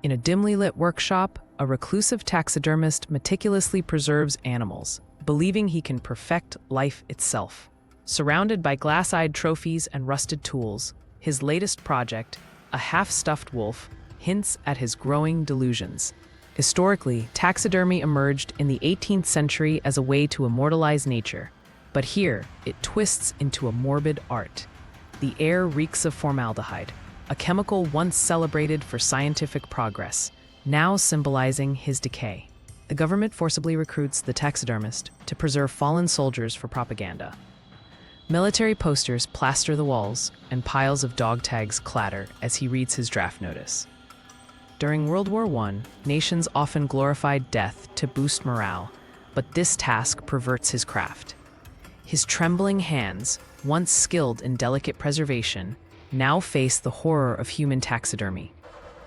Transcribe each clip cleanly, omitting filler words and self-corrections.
In a dimly lit workshop, a reclusive taxidermist meticulously preserves animals, believing he can perfect life itself. Surrounded by glass-eyed trophies and rusted tools, his latest project, a half-stuffed wolf, hints at his growing delusions. Historically, taxidermy emerged in the 18th century as a way to immortalize nature, but here it twists into a morbid art. The air reeks of formaldehyde, a chemical once celebrated for scientific progress, now symbolizing his decay. The government forcibly recruits the taxidermist to preserve fallen soldiers for propaganda. Military posters plaster the walls, and piles of dog tags clatter as he reads his draft notice. During World War I, nations often glorified death to boost morale, but this task perverts his craft. His trembling hands, once skilled in delicate preservation, now face the horror of human taxidermy.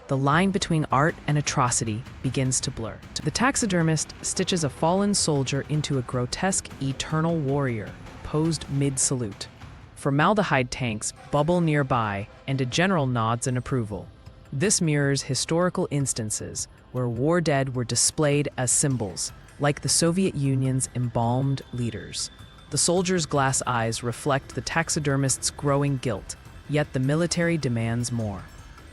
The line between art and atrocity begins to blur. The taxidermist stitches a fallen soldier into a grotesque eternal warrior, posed mid-salute. Formaldehyde tanks bubble nearby, and a general nods in approval. This mirrors historical instances where war dead were displayed as symbols, like the Soviet Union's embalmed leaders. The soldiers' glass eyes reflect the taxidermist's growing guilt, yet the military demands more.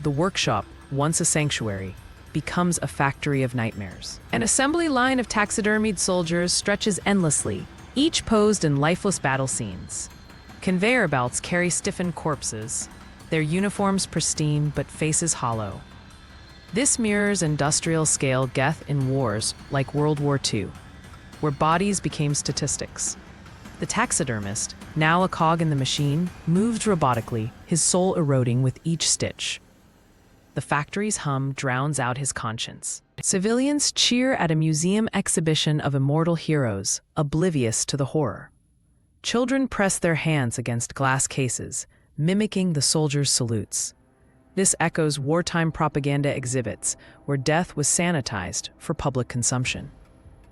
The workshop, once a sanctuary, becomes a factory of nightmares. An assembly line of taxidermied soldiers stretches endlessly, each posed in lifeless battle scenes. Conveyor belts carry stiffened corpses, their uniforms pristine but faces hollow. This mirrors industrial-scale death in wars like World War II, where bodies became statistics. The taxidermist, now a cog in the machine, moves robotically, his soul eroding with each stitch. The factory's hum drowns out his conscience. Civilians cheer at a museum exhibition of immortal heroes, oblivious to the horror. Children press their hands against glass cases, mimicking the soldiers' salutes. This echoes wartime propaganda exhibits, where death was sanitized for public consumption.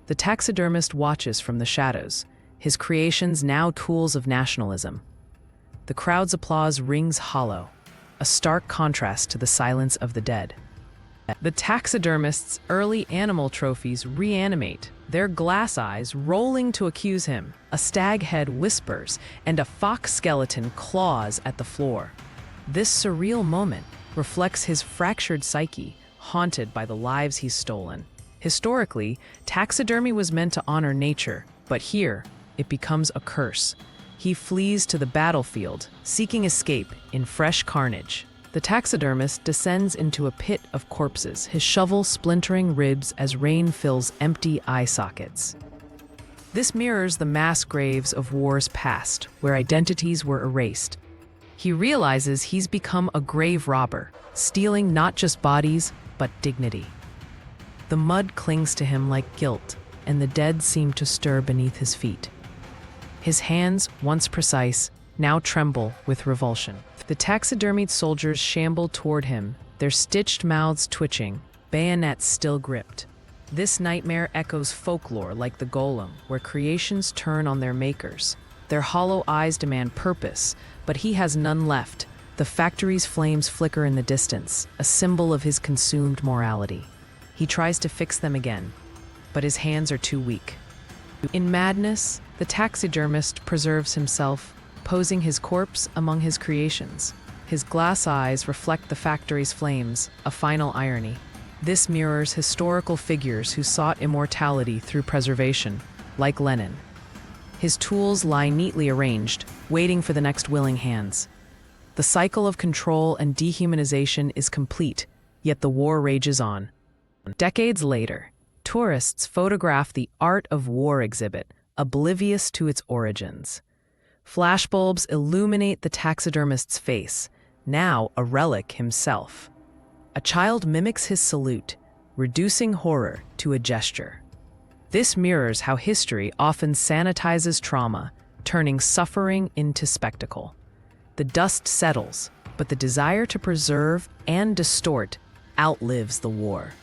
The taxidermist watches from the shadows, his creations now tools of nationalism. The crowd's applause rings hollow, a stark contrast to the silence of the dead. The taxidermist's early animal trophies reanimate, their glass eyes rolling to accuse him. A stag head whispers, and a fox skeleton claws at the floor. This surreal moment reflects his fractured psyche, haunted by the lives he's stolen. Historically, taxidermy was meant to honor nature, but here, it becomes a curse. He flees to the battlefield, seeking escape in fresh carnage. The taxidermist descends into a pit of corpses, his shovel splintering ribs as rain fills empty eye sockets. This mirrors the mass graves of wars past, where identities were erased. He realizes he's become a grave robber, stealing not just bodies, but dignity. The mud clings to him like guilt, and the dead seem to stir beneath his feet. His hands, once precise, now tremble with revulsion. The taxidermied soldiers shamble toward him, their stitched mouths twitching, bayonets still gripped. This nightmare echoes folklore like the golem, where creations turn on their makers. Their hollow eyes demand purpose, but he has none left. The factory's flames flicker in the distance, a symbol of his consumed morality. He tries to fix them again, but his hands are too weak. In madness, the taxidermist preserves himself, posing his corpse among his creations. His glass eyes reflect the factory's flames, a final irony. This mirrors historical figures who sought immortality through preservation, like Lenin. His tools lie neatly arranged, waiting for the next willing hands. The cycle of control and dehumanization is complete, yet the war rages on. Decades later, tourists photograph the Art of War exhibit, oblivious to its origins. Flashbulbs illuminate the taxidermist's face, now a relic himself. A child mimics his salute, reducing horror to a gesture. This mirrors how history often sanitizes trauma, turning suffering into spectacle. The dust settles, but the desire to preserve and distort outlives the war.